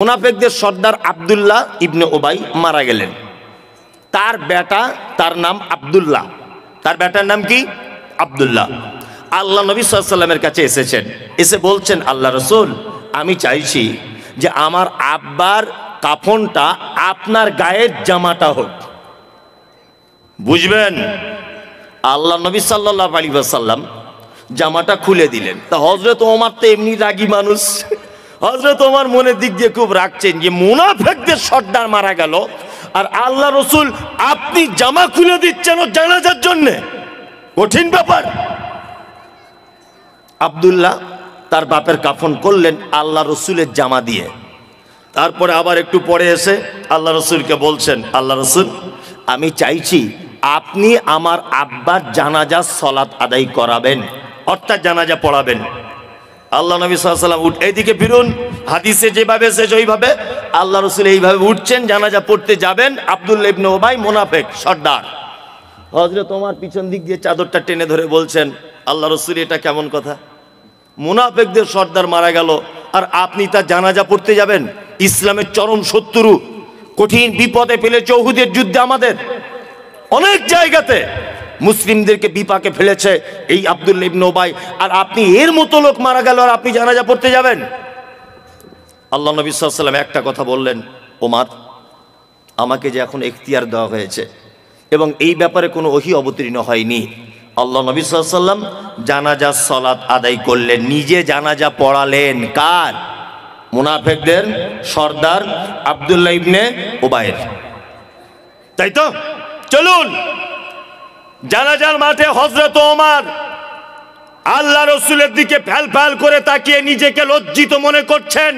মুনাফিকদের সর্দার আব্দুল্লাহ ইবনে উবাই মারা গেলেন। তার বেটা, তার নাম আব্দুল্লাহ, তার বেটার নাম কি? আব্দুল্লাহ। আল্লাহ নবী সাল্লাল্লাহু আলাইহি ওয়াসাল্লামের কাছে এসেছেন, এসে বলছেন, আল্লাহ রাসূল, আমি চাইছি যে আমার আব্বার কাফনটা আপনার গায়ের জামাটা হোক। বুঝবেন? আল্লাহ নবী সাল্লাল্লাহু আলাইহি ওয়াসাল্লাম জামাটা খুলে দিলেন। তা হযরত ওমর তো এমনি রাগী মানুষ, হযরত ওমর মনের দিক দিয়ে খুব রাগছেন যে মুনাফিকদের সর্দার মারা গেল আর আল্লাহ রসুল আপনি জামা খুলে দিচ্ছেন ও জানাজার জন্য, কঠিন ব্যাপার। আব্দুল্লাহ তার বাপের কাফন করলেন আল্লাহ রসুলের জামা দিয়ে। তারপরে আবার একটু পরে এসে আল্লাহ রসুলকে বলছেন, আল্লাহ রসুল, আমি চাইছি আপনি আমার আব্বার জানাজা সলাত আদায় করাবেন, অর্থাৎ জানাজা পড়াবেন। আল্লাহ নবী সাল্লাল্লাহু আলাইহি ওয়াসাল্লাম এদিকে ফিরুন, হাদিসে যেভাবে এসেছে ওইভাবে আল্লাহ রসুল এইভাবে উঠছেন, জানাজা পড়তে যাবেন। আব্দুল্লাহ ইবনে উবাই মুনাফিক সর্দার, হযরত ওমর পিছন দিক দিয়ে চাদরটা টেনে ধরে বলছেন, আল্লাহ রসুল এটা কেমন কথা? মুনাফিকদের সর্দার মারা গেল আর আপনি তার জানাজা পড়তে যাবেন? ইসলামের চরম শত্রু, কঠিন বিপদে ফেলেছে উহুদের যুদ্ধে, আমাদের অনেক জায়গাতে মুসলিমদেরকে বিপাকে ফেলেছে এই আব্দুল্লাহ ইবনে উবাই, আর আপনি এর মতো লোক মারা গেল আর আপনি জানাজা পড়তে যাবেন? আল্লাহ নবী সাল্লাল্লাহু আলাইহি ওয়াসাল্লাম একটা কথা বললেন, ওমর, আমাকে যে এখন এখতিয়ার দেওয়া হয়েছে এবং এই ব্যাপারে কোনো ওহী অবতীর্ণ হয়নি, আল্লাহ নবী সাল্লাল্লাহু আলাইহি ওয়াসাল্লাম জানাজা সালাত আদায় করলেন, নিজে জানাজা পড়ালেন। কার? মুনাফিকদের সর্দার আব্দুল্লাহ ইবনে উবাইয়ের। তাই তো? চলুন জানাজার মাঠে হযরত ওমর আল্লাহ রসুলের দিকে ফ্যাল ফ্যাল করে তাকিয়ে নিজেকে লজ্জিত মনে করছেন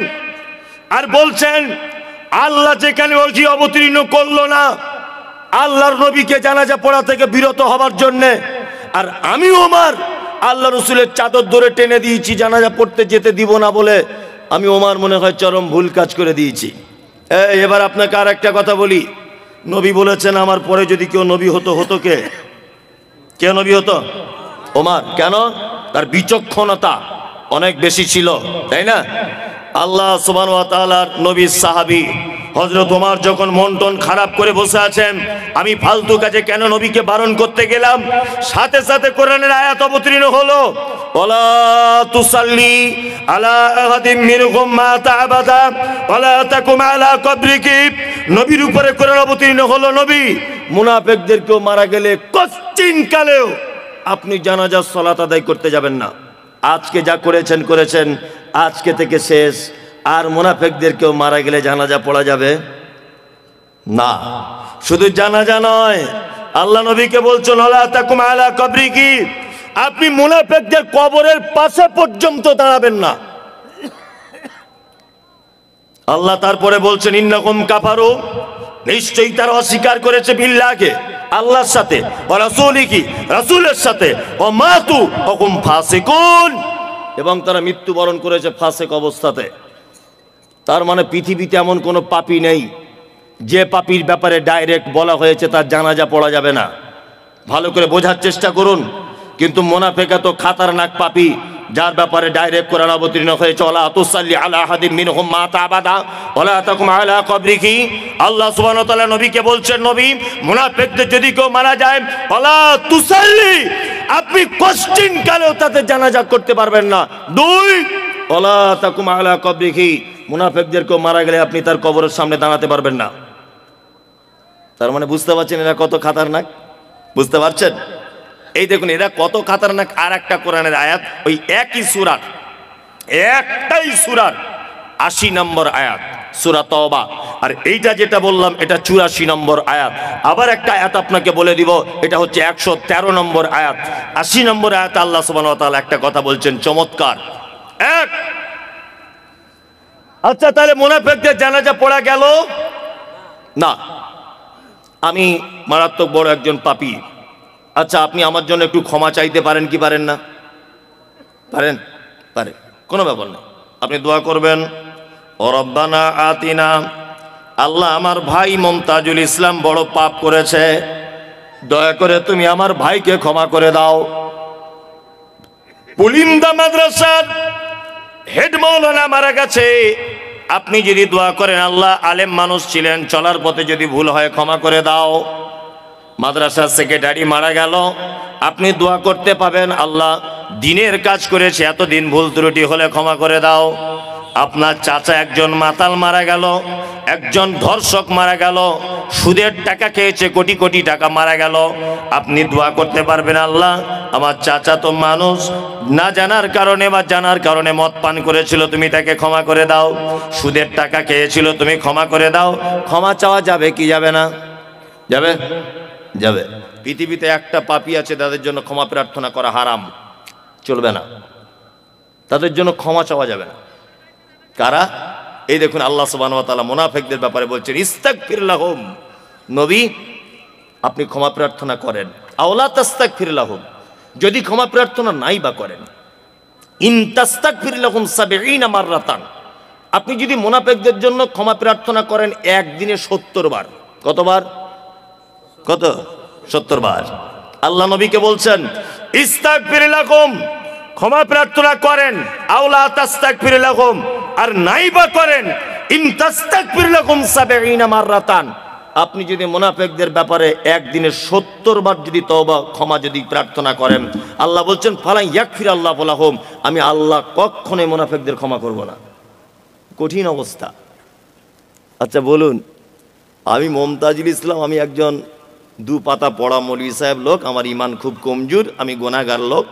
আর বলছেন, আল্লাহ যেখানে ওহী অবতীর্ণ করলো না আল্লাহর নবীকে জানাজা পড়া থেকে বিরত হবার জন্যে, আর আমি ওমর আল্লাহ রসুলের চাদর ধরে টেনে দিয়েছি জানাজা পড়তে যেতে দিব না বলে, আমি ওমর মনে হয় চরম ভুল কাজ করে দিয়েছি। এবার আপনাকে আর একটা কথা বলি, নবী বলেছেন আমার পরে যদি কেউ নবী হতো, হতো কে? কে নবী হতো? ওমর। কেন? তার বিচক্ষণতা অনেক বেশি ছিল, তাই না? আল্লাহ সুবহানাহু ওয়া তাআলার নবীর সাহাবী হযরত ওমর যখন মন টন খারাপ করে বসে আছেন, আমি ফালতু কাজে কেন নবীকে বারণ করতে গেলাম, সাথে সাথে কোরআনের আয়াত অবতীর্ণ হলো, ওয়ালা তুসাল্লি আলা আহাদিম মিনহুম মাতা আবাদা ওয়ালা তাকুম আলা কবরিকি। নবীর উপরে কোরআন অবতীর্ণ হলো, নবী মুনাফিকদের কেউ মারা গেলে কশ্চিন কালেও আপনি জানাজার সালাত আদায় করতে যাবেন না। আজকে যা করেছেন করেছেন, আজকে থেকে শেষ। আর মুনাফিকদের কেউ মারা গেলে জানাজা পড়া যাবে না। শুধু জানাজা নয়, আল্লাহ নবীকে বলছেন ওয়ালা তাকুম আলা কবরিকি, আপনি মুনাফিকদের কবরের পাশে পর্যন্ত দাঁড়াবেন না। আল্লাহ তারপরে বলছেন ইন্নাকুম কাফারু, নিশ্চয়ই তারা অস্বীকার করেছে বিল্লাহকে, আল্লাহর সাথে, ওয়া রাসূলিহি, রাসূলের সাথে, ওয়া মাতু ওয়া হুম ফাসিকুন, এবং তারা মৃত্যুবরণ করেছে ফাসিক অবস্থাতে। তার মানে পৃথিবীতে এমন কোনো পাপী নেই যে পাপীর ব্যাপারে ডাইরেক্ট বলা হয়েছে তার জানাজা পড়া যাবে না। ভালো করে বোঝার চেষ্টা করুন। কিন্তু মুনাফিক তো খাতারনাক পাপী, যার ব্যাপারে ডাইরেক্ট কোরআন অবতীর্ণ হয়েছে ওয়ালা তুসাল্লি আলা আহাদিম মিনহুম মাতা আবাদা ওয়ালা তাকুম আলা কবরিহি। আল্লাহ সুবহানাহু ওয়া তাআলা নবীকে বলছেন, নবী মুনাফিকদের যদি কেউ মারা যায় ওয়ালা তুসাল্লি, আপনি কোশ্চিন কালেও তাদের জানাজা করতে পারবেন না। দুই, ওয়ালা তাকুম আলা কবরিহি, মুনাফিকদের কেউ মারা গেলে আপনি তার কবরের সামনে দাঁড়াতে পারবেন না। তার মানে বুঝতে পারছেন এরা কত খাতারনাক? বুঝতে পারছেন? এই দেখুন এরা কত খাতারনাক। আর একটা কোরআনের আয়াত, ওই একই সূরার, একটাই সূরার ৮০ নম্বর আয়াত, সূরা তাওবা। আর এইটা যেটা বললাম এটা ৮৪ নম্বর আয়াত। আবার একটা আয়াত আপনাকে বলে দিব, এটা হচ্ছে ১১৩ নম্বর আয়াত। ৮০ নম্বর আয়াত আল্লাহ সুবহানাহু ওয়া তাআলা একটা কথা বলছেন চমৎকার। এক, আচ্ছা তাহলে মুনাফিকদের জানাজা পড়া গেল না, আমি মারাত্মক বড় একজন পাপী, আচ্ছা আপনি আমার জন্য একটু ক্ষমা চাইতে পারেন কি পারেন না? পারেন? পারেন, কোনো ব্যাপার না। আপনি দোয়া করবেন, ও রব্বানা আতিনা, আল্লাহ আমার ভাই মুমতাজুল ইসলাম বড় পাপ করেছে, দয়া করে তুমি আমার ভাইকে ক্ষমা করে দাও। পুলিন্দা মাদ্রাসার হেড মাওলানা মারা গেছে, আপনি যদি দোয়া করেন আল্লাহ আলেম মানুষ ছিলেন, চলার পথে যদি ভুল হয় ক্ষমা করে দাও। মাদ্রাসার সেক্রেটারি মারা গেল, আপনি দোয়া করতে পাবেন আল্লাহ দিনের কাজ করেছে, এতদিন ভুল ত্রুটি হলে ক্ষমা করে দাও। আপনার চাচা একজন মাতাল মারা গেল, একজন ধর্ষক মারা গেল, সুদের টাকা খেয়েছে, কোটি কোটি টাকা মারা গেল, আপনি দোয়া করতে পারবেন আল্লাহ আমার চাচা তো মানুষ, না জানার কারণে বা জানার কারণে মদ পান করেছিল, তুমি তাকে ক্ষমা করে দাও। সুদের টাকা খেয়েছিল, তুমি ক্ষমা করে দাও। ক্ষমা চাওয়া যাবে কি যাবে না? যাবে, যাবে। পৃথিবীতে একটা পাপী আছে তাদের জন্য ক্ষমা প্রার্থনা করা হারাম, চলবে না, তাদের জন্য ক্ষমা চাওয়া যাবে না। কারা? এই দেখুন আল্লাহ সুবহানাহু ওয়া তাআলা মুনাফিকদের ব্যাপারে বলছেন ইস্তাগফির লাহুম, নবী আপনি ক্ষমা প্রার্থনা করেন। আওলা তাস্তাগফির লাহুম, যদি ক্ষমা প্রার্থনা নাই বা করেন, ইন তাস্তাগফির লাহুম ৭০ মাররাতান, আপনি যদি মুনাফিকদের জন্য ক্ষমা প্রার্থনা করেন একদিনে ৭০ বার। কতবার? কত? ৭০ বার। আল্লাহ নবীকে বলছেন ইস্তাগফির লাহুম, ক্ষমা প্রার্থনা করেন। আওলা তাস্তাগফির লাহুম, আর নাইবা করেন ইন তাস্তাগফির লাহুম ৭০ মাররাতান, আপনি যদি মুনাফিকদের ব্যাপারে একদিনে ৭০ বার যদি তওবা ক্ষমা যদি প্রার্থনা করেন, আল্লাহ বলছেন ফালা ইয়াগফির আল্লাহু লাহুম, আমি আল্লাহ কখনোই মুনাফিকদের ক্ষমা করব না। কঠিন অবস্থা। আচ্ছা বলুন, আমি মুমতাজুল ইসলাম, আমি একজন 2 পাতা পড়া মৌলভী সাহেব লোক, আমার ঈমান খুব কমজোর, আমি গুনাহগার লোক,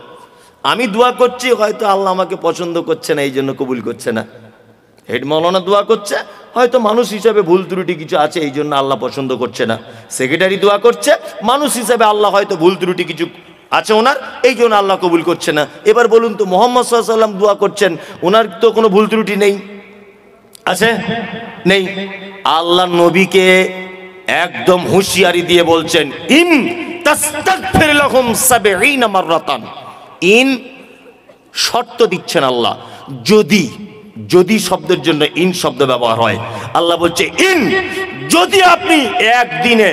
আমি দোয়া করছি, হয়তো আল্লাহ আমাকে পছন্দ করছে না, এই জন্য কবুল করছে না। হেড মাওলানা দোয়া করছে, হয়তো মানুষ হিসাবে ভুল ত্রুটি কিছু আছে, এই জন্য আল্লাহ পছন্দ করছে না। সেক্রেটারি দোয়া করছে, মানুষ হিসাবে আল্লাহ হয়তো ভুল ত্রুটি কিছু আছে ওনার, এই জন্য আল্লাহ কবুল করছে না। এবার বলুন তো মুহাম্মদ সাল্লাল্লাহু আলাইহি ওয়াসাল্লাম দোয়া করছেন, ওনার তো কোনো ভুল ত্রুটি নেই, আছে? নেই। আল্লাহ নবীকে একদম হুঁশিয়ারি দিয়ে বলছেন ইন তাস্তাগফির লাহুম ৭০ মাররাতান, ইন শর্ত দিচ্ছেন আল্লাহ, যদি, যদি শব্দের জন্য ইন শব্দ ব্যবহার হয়, আল্লাহ বলছে ইন, যদি আপনি একদিনে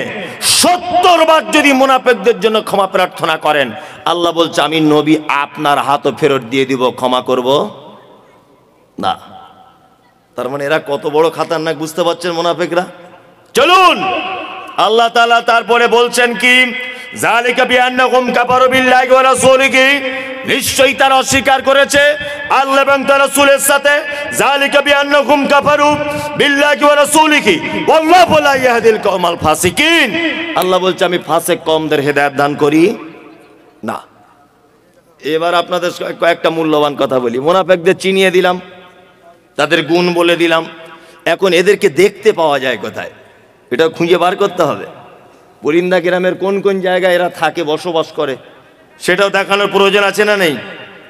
৭০ বার যদি মুনাফিকদের জন্য ক্ষমা প্রার্থনা করেন, আল্লাহ বলছে আমি নবী আপনার হাতও ফেরত দিয়ে দিব, ক্ষমা করব না। তার মানে এরা কত বড় খাতারনাক, বুঝতে পারছেন মুনাফিকরা? চলুন আল্লাহ তাআলা তারপরে বলছেন কি, যালিকা বিআন্নাহুম কাফারু বিল্লাহি ওয়া রাসূলিহি, নিশ্চয়ই তারা অস্বীকার করেছে আল্লাহ এবং তার রাসূলের সাথে। যালিকা বিআন্নাহুম কাফারু বিল্লাহি ওয়া রাসূলিহি ওয়াল্লাহু লা ইয়াহদিল কওমাল ফাসিকিন, আল্লাহ বলছে আমি ফাসিক কওমদের হেদায়েত দান করি না। এবার আপনাদের কয়েকটা মূল্যবান কথা বলি। মুনাফিকদের চিনিয়ে দিলাম, তাদের গুণ বলে দিলাম, এখন এদেরকে দেখতে পাওয়া যায় কোথায়, এটা খুঁজে বার করতে হবে। পরিন্দা গ্রামের কোন কোন জায়গায় এরা থাকে, বসবাস করে, সেটাও দেখানোর প্রয়োজন আছে না নেই?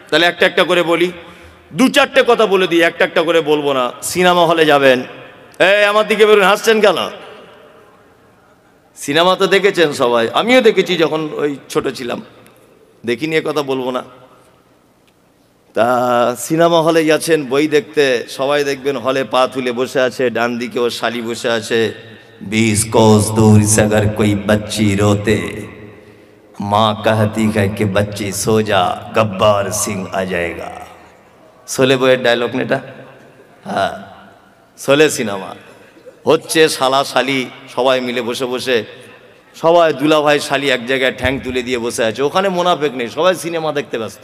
তাহলে একটা একটা করে বলি, 2-4টে কথা বলে দিই, একটা একটা করে বলবো না। সিনেমা হলে যাবেন, এই আমার দিকে বেরোন, হাসছেন কেন? সিনেমা তো দেখেছেন সবাই, আমিও দেখেছি যখন ওই ছোট ছিলাম, দেখিনি এ কথা বলবো না। তা সিনেমা হলে যাচ্ছেন বই দেখতে, সবাই দেখবেন হলে পা তুলে বসে আছে, ডান দিকে ও শালি বসে আছে। 20 कोस दूर से अगर कोई बच्ची रोते, माँ कहती है कि बच्ची सो जा, गब्बार सिंह आ जाएगा। শোলে বইয়ের ডায়লগ নেটা, হ্যাঁ শোলে সিনেমা হচ্ছে, শালা শালি সবাই মিলে বসে বসে, সবাই দুলা ভাই শালি এক জায়গায় ঠ্যাং তুলে দিয়ে বসে আছে, ওখানে মুনাফিক নেই, সবাই সিনেমা দেখতে ব্যস্ত।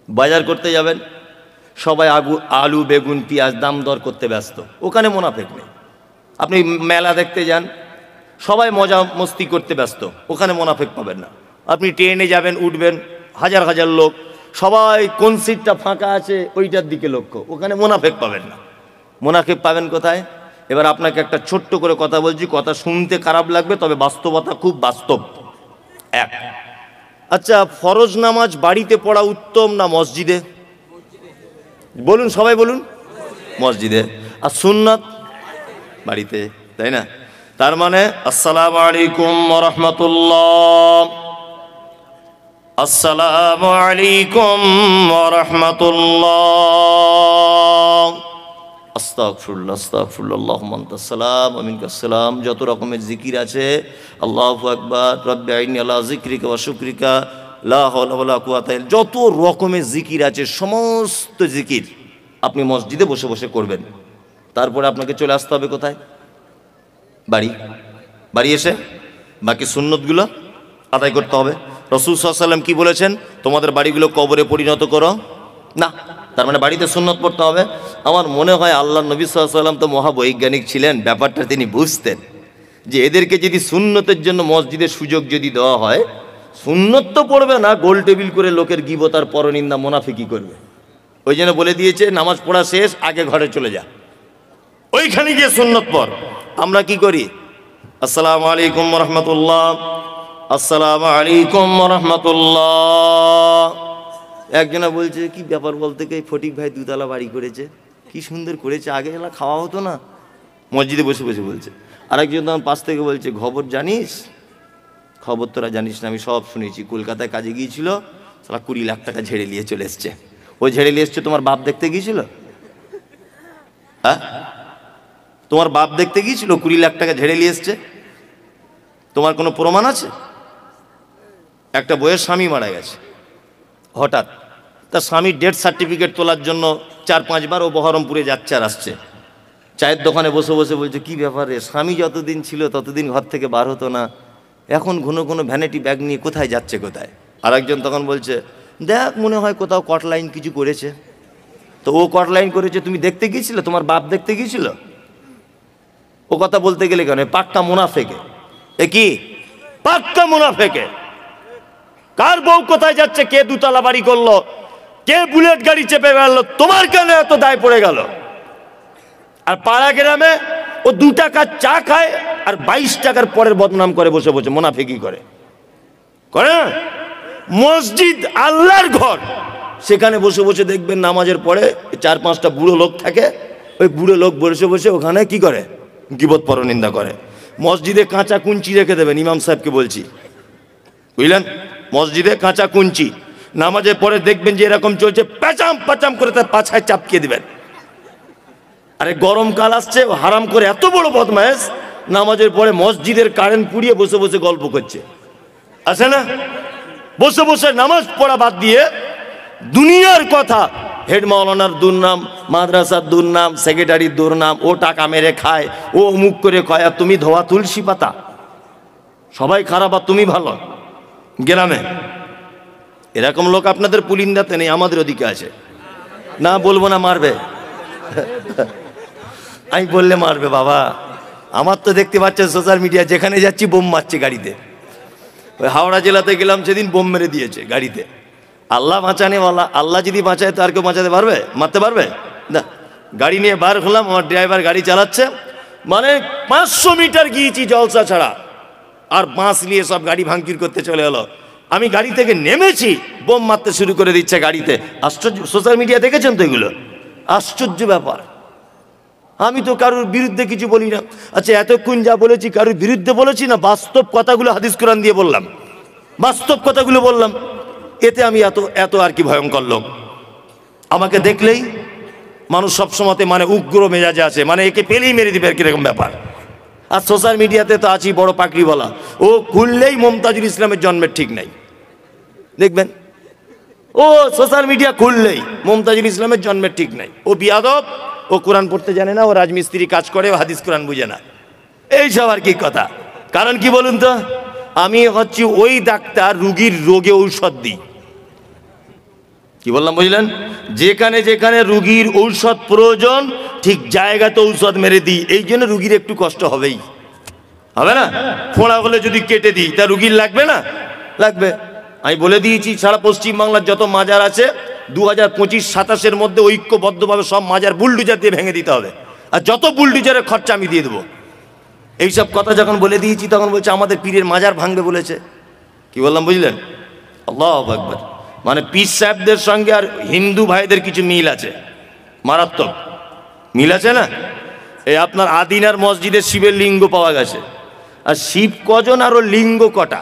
বাজার করতে যাবেন, সবাই আলু বেগুন পেঁয়াজ দাম দর করতে ব্যস্ত, ওখানে মুনাফিক নেই। আপনি মেলা দেখতে যান, সবাই মজা মস্তি করতে ব্যস্ত, ওখানে মুনাফিক পাবেন না। আপনি ট্রেনে যাবেন, উঠবেন, হাজার হাজার লোক, সবাই কোন সিটটা ফাঁকা আছে ওইটার দিকে লক্ষ্য, ওখানে মুনাফিক পাবেন না। মুনাফিক পাবেন কোথায়? এবার আপনাকে একটা ছোট্ট করে কথা বলছি, কথা শুনতে খারাপ লাগবে, তবে বাস্তবতা খুব বাস্তব। এক, আচ্ছা ফরজ নামাজ বাড়িতে পড়া উত্তম না মসজিদে? বলুন, সবাই বলুন। মসজিদে। আর সুন্নাত বাড়িতে, তাই না? তার মানে আসসালামু আলাইকুম ওয়া রাহমাতুল্লাহ, আসসালামু আলাইকুম ওয়া রাহমাতুল্লাহ, আস্তাগফিরুল্লাহ আস্তাগফিরুল্লাহ, আল্লাহুম্মা আনতাস সালাম ওয়া মিনকাস সালাম, যত রকমের জিকির আছে, আল্লাহু আকবার, রব্বি আইনি আলা যিকরিকা ওয়া শুকরিকা, লা হাওলা ওয়ালা কুওয়াতা ইল্লা, যত রকমের জিকির আছে সমস্ত জিকির আপনি মসজিদে বসে বসে করবেন। তারপরে আপনাকে চলে আসতে হবে কোথায়? বাড়ি। বাড়ি এসে বাকি সুন্নতগুলো আদায় করতে হবে। রাসূল সাল্লাল্লাহু আলাইহি ওয়াসাল্লাম কি বলেছেন? তোমাদের বাড়িগুলো কবরে পরিণত করো না। তার মানে বাড়িতে সুন্নত পড়তে হবে। আমার মনে হয় আল্লাহ নবী সাল্লাল্লাহু আলাইহি ওয়াসাল্লাম তো মহাবৈজ্ঞানিক ছিলেন, ব্যাপারটা তিনি বুঝতেন যে এদেরকে যদি সুন্নতের জন্য মসজিদের সুযোগ যদি দেওয়া হয়, সুন্নত তো পড়বে না, গোল টেবিল করে লোকের গীবত আর পরনিন্দা মুনাফিকি করবে। ওই জন্য বলে দিয়েছে নামাজ পড়া শেষ, আগে ঘরে চলে যা, ওইখানে গিয়ে সুন্নত পড়। আমরা কি করি? আসসালামু আলাইকুম ওয়া রাহমাতুল্লাহ, আসসালামু আলাইকুম ওয়া রাহমাতুল্লাহ। একজনা বলছে কি ব্যাপার বলতে, কি ফটিক ভাই দুতলা বাড়ি করেছে, কি সুন্দর করেছে, আগে এলা খাওয়া হতো না? মসজিদে বসে বসে বলছে। আরেকজন তখন পাশ থেকে বলছে খবর জানিস? খবর তোরা জানিস না, আমি সব শুনেছি। কলকাতায় কাজে গিয়েছিল, সালা 20 লাখ টাকা ঝেড়ে নিয়ে চলে এসছে। ওই ঝেড়ে নিয়ে এসছে তোমার বাপ দেখতে গিয়েছিল? হ্যাঁ, তোমার বাপ দেখতে গিয়েছিল 20 লাখ টাকা ঝেড়ে নিয়ে এসছে? তোমার কোনো প্রমাণ আছে? একটা বইয়ের স্বামী মারা গেছে, হঠাৎ তার স্বামীর ডেথ সার্টিফিকেট তোলার জন্য 4-5 বার ও বহরমপুরে যাচ্ছে আর আসছে। চায়ের দোকানে বসে বসে বলছে কি ব্যাপারে, স্বামী যতদিন ছিল ততদিন ঘর থেকে বার হতো না, এখন ঘন ঘন ভ্যানিটি ব্যাগ নিয়ে কোথায় যাচ্ছে কোথায়? আরেকজন তখন বলছে দেখ মনে হয় কোথাও কট লাইন কিছু করেছে। তো ও কট লাইন করেছে, তুমি দেখতে গিয়েছিলে? তোমার বাপ দেখতে গিয়েছিল? ও কথা বলতে গেলে কেন? পাক্কা মুনাফেকে। এ কি পাক্কা মুনাফেকে? কার বউ কোথায় যাচ্ছে, কে দুতলা বাড়ি করলো, কে বুলেট গাড়ি চেপে বেড়ালো, তোমার কেন এত দায় পড়ে গেল? আর পাড়া গ্রামে ও 2 টাকার চা খায় আর 22 টাকার পরের বদনাম করে বসে বসে, মুনাফিকি করে না? মসজিদ আল্লাহর ঘর, সেখানে বসে বসে দেখবেন নামাজের পরে 4-5টা বুড়ো লোক থাকে, ওই বুড়ো লোক বসে বসে ওখানে কি করে? গীবত পরনিন্দা করে। মসজিদে কাঁচা কুঞ্চি রেখে দেবেন, ইমাম সাহেবকে বলছি, বুঝলেন? মসজিদে কাঁচা কুঞ্চি, নামাজের পরে দেখবেন যে এরকম চলছে, প্যাচাম প্যাচাম করে তার পাছায় চাপকিয়ে দিবেন। আরে গরমকাল আসছে, হারাম করে এত বড় বদমায়েশ নামাজের পরে মসজিদের কারেন্ট পুড়িয়ে বসে বসে গল্প করছে, আছে না? বসে বসে নামাজ পড়া বাদ দিয়ে দুনিয়ার কথা, হেড মাওলানার দুর্নাম, মাদ্রাসার দুর্নাম, সেক্রেটারির দুর্নাম, ও টাকা মেরে খায়, ও মুখ করে খায়, আর তুমি ধোয়া তুলসী পাতা। সবাই খারাপ আর তুমি ভালো। গ্রামে এরকম লোক আপনাদের পুলিন্দাতে নেই, আমাদের ওদিকে আছে। না বলবো না, মারবে। আমি বললে মারবে বাবা। আমার তো দেখতে পাচ্ছেন সোশ্যাল মিডিয়া, যেখানে যাচ্ছি বোম মারছে গাড়িতে। ওই হাওড়া জেলাতে গেলাম সেদিন, বোম মেরে দিয়েছে গাড়িতে। আল্লাহ বাঁচানেওয়ালা, আল্লাহ যদি বাঁচায় তো আর কেউ বাঁচাতে পারবে? মারতে পারবে না। গাড়ি নিয়ে বার হলাম, আমার ড্রাইভার গাড়ি চালাচ্ছে, মানে 500 মিটার গিয়েছি জলসা ছাড়া, আর বাঁশ নিয়ে সব গাড়ি ভাঙচুর করতে চলে এলো। আমি গাড়ি থেকে নেমেছি, বোম মারতে শুরু করে দিচ্ছে গাড়িতে। আশ্চর্য, সোশ্যাল মিডিয়া দেখেছেন তো এগুলো? আশ্চর্য ব্যাপার। আমি তো কারোর বিরুদ্ধে কিছু বলি না। আচ্ছা, এতক্ষণ যা বলেছি কারোর বিরুদ্ধে বলেছি না? বাস্তব কথাগুলো হাদিস কোরআন দিয়ে বললাম, বাস্তব কথাগুলো বললাম। এতে আমি এত আর কি ভয়ঙ্কর লোক? আমাকে দেখলেই মানুষ সবসময় মানে উগ্র মেজাজে আছে, মানে একে পেলেই মেরে দিবে কিরকম ব্যাপার। আর সোশ্যাল মিডিয়াতে তো আছি বড় পাকড়ি বলা, ও খুললেই মমতাজুল ইসলামের জন্মের ঠিক নাই, দেখবেন। ও সোশ্যাল মিডিয়া খুললেই মমতাজুল ইসলামের জন্মের ঠিক নাই। ও বিয়াদব, ও কোরআন পড়তে জানে না, ও রাজমিস্ত্রি কাজ করে, ও হাদিস কোরআন বুঝে না, এইসব আর কি কথা। কারণ কি বলুন তো? আমি হচ্ছি ওই ডাক্তার, রুগীর রোগে ঔষধ দিই। কি বললাম বুঝলেন? যেখানে যেখানে রুগীর ঔষধ প্রয়োজন ঠিক জায়গাতে ঔষধ মেরে দিই। এই জন্য রুগীর একটু কষ্ট হবেই, হবে না? ফোঁড়া হলে যদি কেটে দিই তা রুগীর লাগবে না? লাগবে। আমি বলে দিয়েছি সারা পশ্চিমবাংলার যত মাজার আছে 2025-27 মধ্যে ঐক্যবদ্ধভাবে সব মাজার বুলডুজার দিয়ে ভেঙে দিতে হবে, আর যত বুলডুজারের খরচা আমি দিয়ে দেবো। এইসব কথা যখন বলে দিয়েছি তখন বলছে আমাদের পীরের মাজার ভাঙবে বলেছে। কি বললাম বুঝলেন? আল্লাহু আকবার। মানে পীর সাহেবদের সঙ্গে আর হিন্দু ভাইদের কিছু মিল আছে, মারাত্মক মিল আছে না? এই আপনার আদিনার মসজিদে শিবের লিঙ্গ পাওয়া গেছে, আর শিব কজন আর ও লিঙ্গ কটা?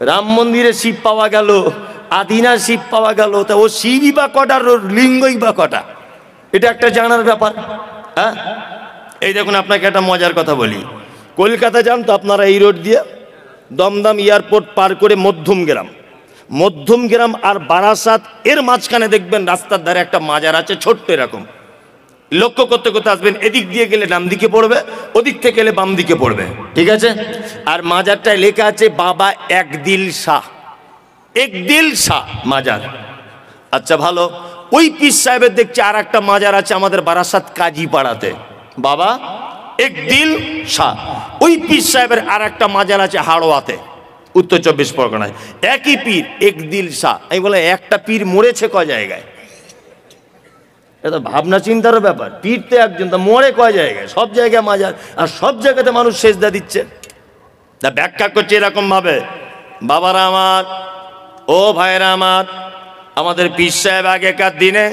রাম মন্দিরে শিব পাওয়া গেল, আদিনার শিব পাওয়া গেল, তা ও শিবই বা কটা আর ওর লিঙ্গই বা কটা? এটা একটা জানার ব্যাপার। হ্যাঁ, এই দেখুন আপনাকে একটা মজার কথা বলি। কলকাতা যান তো আপনারা এই রোড দিয়ে দমদম এয়ারপোর্ট পার করে মধ্যমগ্রাম আর বারাসাত এর মাঝখানে দেখবেন রাস্তার ধারে একটা মাজার আছে, ছোট্ট এরকম। লক্ষ্য করতে করতে আসবেন, এদিক দিয়ে গেলে ডান দিকে পড়বে, ওদিক থেকে গেলে বাম দিকে পড়বে, ঠিক আছে? আর মাজারটায় লেখা আছে বাবা একদিল শাহ, একদিল শাহ মাজার। আচ্ছা ভালো, ওই পীর সাহেবের দেখছি আর একটা মাজার আছে আমাদের বারাসাত কাজী পাড়াতে, বাবা একদিল শাহ। ওই পীর সাহেবের আর একটা মাজার আছে হাড়োয়াতে, উত্তর 24 পরগনায়, একই পীর একদিল শাহ। আমি বলে একটা পীর মরেছে ক জায়গায়? এটা ভাবনা চিন্তারও ব্যাপার। পীর তো একজন, তা মরে কয় জায়গায়? সব জায়গায় মাজার, আর সব জায়গাতে মানুষ সেজদা দিচ্ছে। তা ব্যাখ্যা করছে এরকম ভাবে, বাবারা আমার, ও ভাইরা আমার, আমাদের পীর সাহেব আগেকার দিনে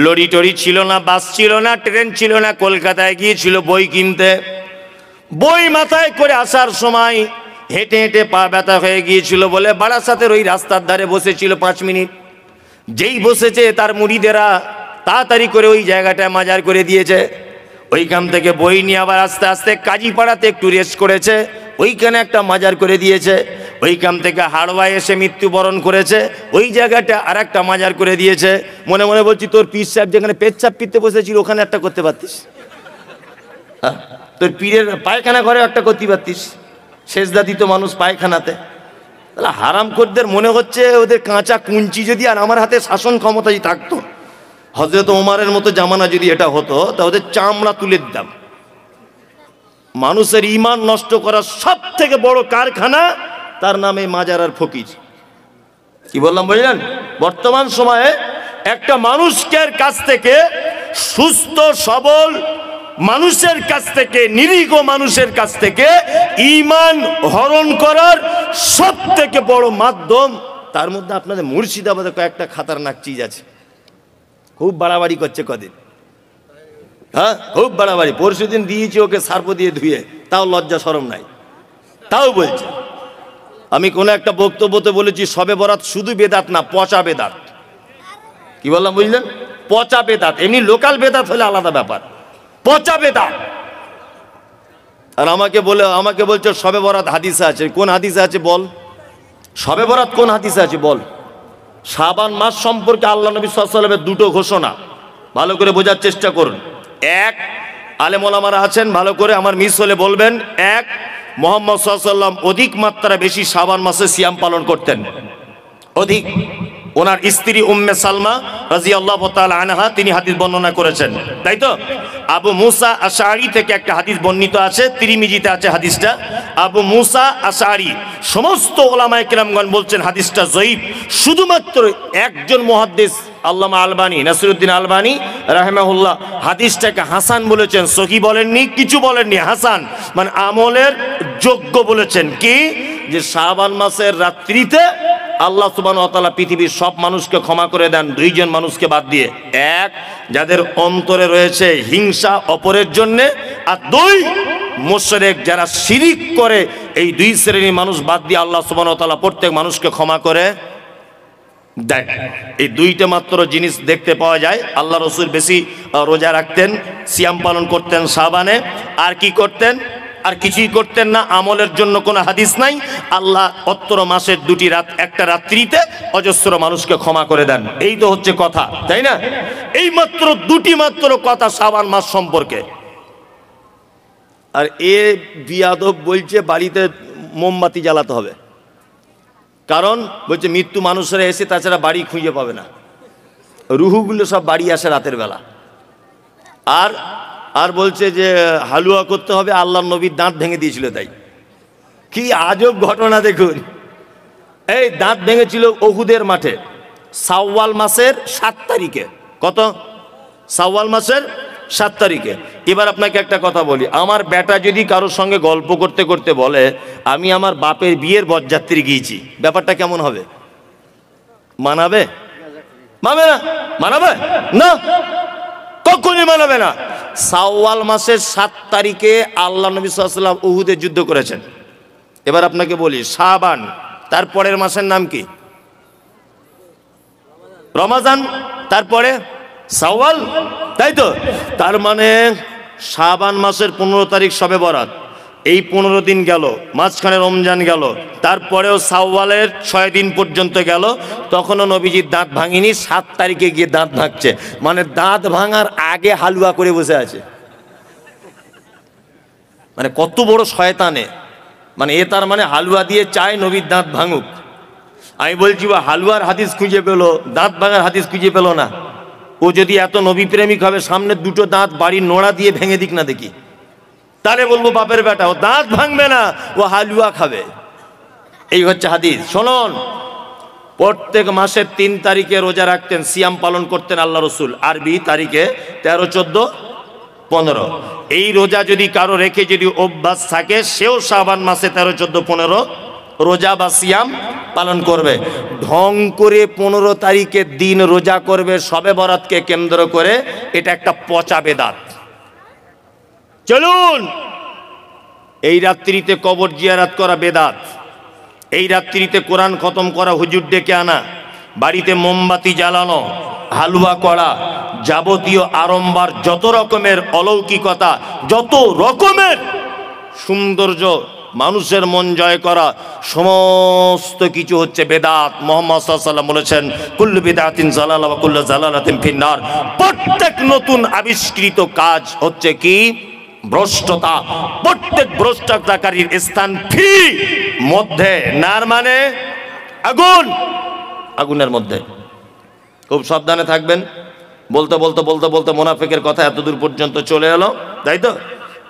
লরি টরি ছিল না, বাস ছিল না, ট্রেন ছিল না, কলকাতায় গিয়েছিল বই কিনতে। বই মাথায় করে আসার সময় হেঁটে হেঁটে পা ব্যথা হয়ে গিয়েছিল বলে বারাসাতের ওই রাস্তার ধারে বসেছিল 5 মিনিট। যেই বসেছে তার মুরিদেরা তাড়াতাড়ি করে ওই জায়গাটায় মাজার করে দিয়েছে। ওইখান থেকে বই নিয়ে আবার আস্তে আস্তে কাজীপাড়াতে একটু রেস্ট করেছে, ওইখানে একটা মাজার করে দিয়েছে। ওইখান থেকে হাড়োয়ায় এসে মৃত্যুবরণ করেছে, ওই জায়গাটা আর একটা মাজার করে দিয়েছে। মনে মনে বলছি, তোর পীর সাহেব যেখানে পেচ্ছাপ পিতে বসেছিল ওখানে একটা করতে পারতিস, হ্যাঁ? তোর পীরের পায়খানা ঘরে একটা করতে পারতিস, সেজদা দিত মানুষ পায়খানাতে। তাহলে হারামখোরদের মনে হচ্ছে ওদের কাঁচা কুঞ্চি যদি আর আমার হাতে শাসন ক্ষমতাই থাকতো, হযরত ওমরের মতো জামানা যদি এটা হতো, তা ওদের চামড়া তুলে দিতাম। মানুষের ঈমান নষ্ট করার সব থেকে বড় কারখানা, তার নামে মাজার আর ফকির। কি বললাম বুঝলেন? বর্তমান সময়ে একটা মানুষের কাছ থেকে, সুস্থ সবল মানুষের কাছ থেকে, নিরীহ মানুষের কাছ থেকে ঈমান হরণ করার সব থেকে বড় মাধ্যম। তার মধ্যে আপনাদের মুর্শিদাবাদে কয়েকটা খাতারনাক চিজ আছে, খুব বাড়াবাড়ি করছে কদিন, হ্যাঁ খুব বাড়াবাড়ি। পরশুদিন দিয়েছি ওকে সার্প দিয়ে ধুয়ে, তাও লজ্জা শরম নাই, তাও বলছে। আমি কোনো একটা বক্তব্যতে বলেছি শবে বরাত শুধু বেদাত না, পচা বেদাত। কি বললাম বুঝলেন? পচা বেদাত। এমনি লোকাল বেদাত হলে আলাদা ব্যাপার, পচা বেদাত। আর আমাকে বলছে শবে বরাত হাদিসে আছে। কোন হাদিসে আছে বল? শবে বরাত কোন হাদিসে আছে বল? শাবান মাস সম্পর্কে আল্লাহ নবী সাল্লাল্লাহু আলাইহি ওয়াসাল্লামের দুটো ঘোষণা, ভালো করে বোঝার চেষ্টা করুন। এক, আলেম ওলামারা আছেন, ভালো করে আমার মিস হলে বলবেন। এক, মুহাম্মদ সাল্লাল্লাহু আলাইহি ওয়াসাল্লাম অধিক মাত্রা বেশি শাবান মাসে সিয়াম পালন করতেন, অধিক। ওনার স্ত্রী উম্মে সালমা রাদিয়াল্লাহু তাআলা আনহা তিনি হাদিস বর্ণনা করেছেন, তাই তো? আবু মুসা আশআরী থেকে একটা হাদিস বর্ণিত আছে, তিরমিজিতে আছে হাদিসটা। আবু মুসা আশআরী, সমস্ত ওলামায়ে কেরামগণ বলছেন হাদিসটা যঈফ। শুধুমাত্র একজন মুহাদ্দিস আল্লামা আলবানী, নাসিরউদ্দিন আলবানী রাহিমাহুল্লাহ হাদিসটাকে হাসান বলেছেন, সহিহ বলেননি, কিছু বলেননি, হাসান মানে আমলের যোগ্য বলেছেন। কি? যে শাবান মাসের রাত্রিতে আল্লাহ সুবহানাহু ওয়া তাআলা পৃথিবীর সব মানুষকে ক্ষমা করে দেন, দুইজন মানুষকে বাদ দিয়ে। এক, যাদের অন্তরে রয়েছে হিংসা অপরের জন্যে, আর দুই, মুশরিক যারা শিরিক করে। এই দুই শ্রেণীর মানুষ বাদ দিয়ে আল্লাহ সুবহানাহু ওয়া তাআলা প্রত্যেক মানুষকে ক্ষমা করে দেয়। এই দুইটা মাত্র জিনিস দেখতে পাওয়া যায়। আল্লাহ রাসূল বেশি রোজা রাখতেন, সিয়াম পালন করতেন শাবানে। আর কি করতেন? আর কিছুই করতেন না। আমলের জন্য কোনো হাদিস নাই। আল্লাহ অত্র মাসের দুটি রাত, একটা রাত্রিতে অজস্র মানুষকে ক্ষমা করে দেন। এই তো হচ্ছে কথা, তাই না? এই মাত্র দুটি মাত্র কথা শাবান মাস সম্পর্কে। আর এ বিয়াদব বলছে বাড়িতে মোমবাতি জ্বালাতে হবে, কারণ বলছে মৃত্যু মানুষেরা এসে তাছাড়া বাড়ি খুঁজে পাবে না, রুহুগুলো সব বাড়ি আসে রাতের বেলা। আর বলছে যে হালুয়া করতে হবে, আল্লাহর নবীর দাঁত ভেঙে দিয়েছিল তাই। কি আজব ঘটনা দেখুন। এই দাঁত ভেঙেছিল উহুদের মাঠে শাওয়াল মাসের 7 তারিখে। কত? শাওয়াল মাসের 7 তারিখে। এবার আপনাকে একটা কথা বলি, আমার বেটা যদি কারোর সঙ্গে গল্প করতে করতে বলে আমি আমার বাপের বিয়ের বরযাত্রী গিয়েছি, ব্যাপারটা কেমন হবে? মানাবে? মানবে না? মানাবে না, কখনই মানাবে না। শাওয়াল মাসের 7 তারিখে আল্লাহ নবী সাল্লাল্লাহু আলাইহি ওয়াসাল্লাম উহুদে যুদ্ধ করেছেন। এবার আপনাকে বলি, শাবান, তারপরের মাসের নাম কি? রমাজান, তারপরে শাওয়াল, তাই তো? তার মানে শাবান মাসের 15 তারিখ শবে বরাত, এই 15 দিন গেল, মাঝখানে রমজান গেল, তারপরেও শাওয়ালের 6 দিন পর্যন্ত গেল, তখনও নবীজির দাঁত ভাঙিনি। 7 তারিখে গিয়ে দাঁত ভাঙছে, মানে দাঁত ভাঙার আগে হালুয়া করে বসে আছে। মানে কত বড় শয়তানে, মানে এ তার মানে হালুয়া দিয়ে চায় নবীর দাঁত ভাঙুক। আমি বলছি বা হালুয়ার হাদিস খুঁজে পেলো, দাঁত ভাঙার হাদিস খুঁজে পেলো না। ও যদি এত নবী প্রেমিক হবে, সামনে দুটো দাঁত বাড়ির নোড়া দিয়ে ভেঙে দিক না দেখি, তাহলে বলবো বাপের বেটা, ও দাঁত ভাঙবে না, ও হালুয়া খাবে। এই হচ্ছে হাদিস। শুনুন, প্রত্যেক মাসের 3 তারিখে রোজা রাখতেন, সিয়াম পালন করতেন আল্লাহ রসুল। আরবি তারিখে 13, 14, 15। এই রোজা যদি কারো রেখে যদি অভ্যাস থাকে, সেও শাবান মাসে 13, 14, 15 রোজা বা সিয়াম পালন করবে। ঢং করে 15 তারিখের দিন রোজা করবে শবে বরাতকে কেন্দ্র করে, এটা একটা পচা বেদাত। চলুন, এই রাত্রিতে কবর জিয়ারাত করা বেদাত, এই রাত্রিতে কোরআন খতম করা, হুজুর ডেকে আনা, বাড়িতে মোমবাতি জ্বালানো, হালুয়া করা, যাবতীয় আড়ম্বর, যত রকমের অলৌকিকতা, যত রকমের সৌন্দর্য, মানুষের মন জয় করা, সমস্ত কিছু হচ্ছে বেদাত। মুহাম্মদ সাল্লাল্লাহু আলাইহি ওয়াসাল্লাম বলেছেন, কুল্লু বিদআতিন যালালা ওয়া কুল্লু যালালাতিন ফিন্নার। প্রত্যেক নতুন আবিষ্কৃত কাজ হচ্ছে কি? ভ্রষ্টতা। প্রত্যেক ভ্রষ্টতাকারীর স্থান ফি মধ্যে, নার মানে আগুন, আগুনের মধ্যে। খুব সাবধানে থাকবেন। বলতে বলতে বলতে বলতে মুনাফিকের কথা এত দূর পর্যন্ত চলে এলো, তাই তো?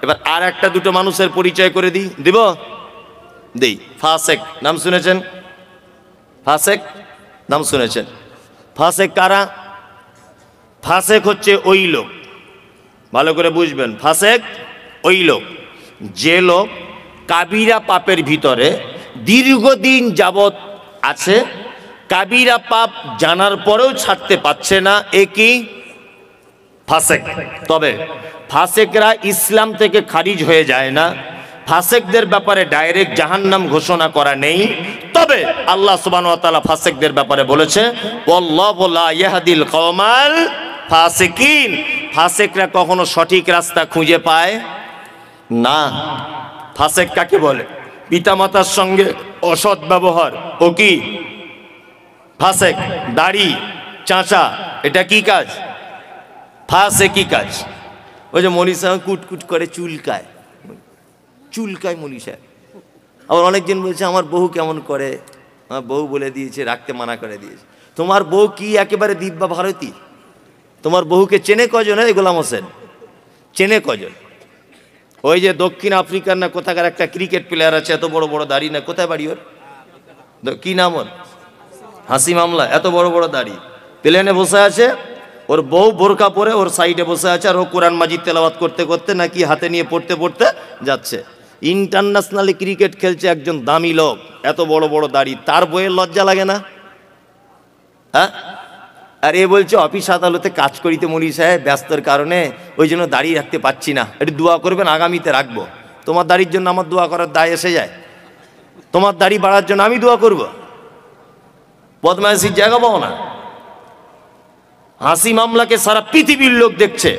এবার আর একটা দুটো মানুষের পরিচয় করে দিব। ফাসেক নাম শুনেছেন? ফাসেক নাম শুনেছেন? ফাসেক কারা? ফাসেক হচ্ছে ওই লোক, ভালো করে বুঝবেন, ফাসেক ওই লোক যে লোক কাবিরা পাপের ভিতরে দীর্ঘদিন যাবৎ আছে, কাবিরা পাপ জানার পরেও ছাড়তে পারছে না, এ কি? ফাসেক। তবে ফাসেকরা ইসলাম থেকে খারিজ হয়ে যায় না, ফাসেকদের ব্যাপারে ডাইরেক্ট জাহান্নাম ঘোষণা করা নেই। তবে আল্লাহ সুবহানাহু ওয়া তাআলা ফাসেকদের ব্যাপারে বলেছে, ওয়াল্লাহু লা ইয়াহদিল কওমাল ফাসিকিন। ফাসেকরা কখনো সঠিক রাস্তা খুঁজে পায় না। ফাসেক কাকে বলে? পিতামাতার সঙ্গে অসৎ ব্যবহার, ও কি ফাসেক? দাড়ি চাঁচা, এটা কি কাজ? ফাসেকি কাজ। ওই যে মৌলী সাহেব কুটকুট করে চুলকায়, চুলকায় মৌলী সাহেব। আবার অনেকজন বলছে আমার বউ কেমন করে, আমার বউ বলে দিয়েছে, রাখতে মানা করে দিয়েছে। তোমার বউ কি একেবারে দিব্যা ভারতী? তোমার বহুকে চেনে কজন? এই গোলাম হোসেন চেনে কজন? ওই যে দক্ষিণ আফ্রিকার না কোথাকার একটা ক্রিকেট প্লেয়ার আছে, এত বড় বড় দাড়ি, না কোথায় বাড়ি ওর, কি নাম ওর? হাসি মামলা। এত বড় বড় দাড়ি, প্লেনে বসে আছে, ওর বউ বোরকা পরে ওর সাইডে বসে আছে, আর ও কোরআন মাজিদ তেলাওয়াত করতে করতে নাকি হাতে নিয়ে পড়তে পড়তে যাচ্ছে। ইন্টারন্যাশনালি ক্রিকেট খেলছে একজন দামি লোক, এত বড় বড় দাড়ি, তার বইয়ের লজ্জা লাগে না? হ্যাঁ? আর এ বলছে অফিস আদালতে কাজ করিতে মৌলী সাহেব, ব্যস্তর কারণে ওই জন্য দাঁড়িয়ে রাখতে পারছি না, একটু দোয়া করবেন, আগামীতে রাখবো। তোমার দাড়ির জন্য আমার দোয়া করার দায় এসে যায়? তোমার দাড়ি বাড়ার জন্য আমি দোয়া করব? বদমাইশির জায়গা পাও না। হাসি মামলাকে সারা পৃথিবীর লোক দেখছে,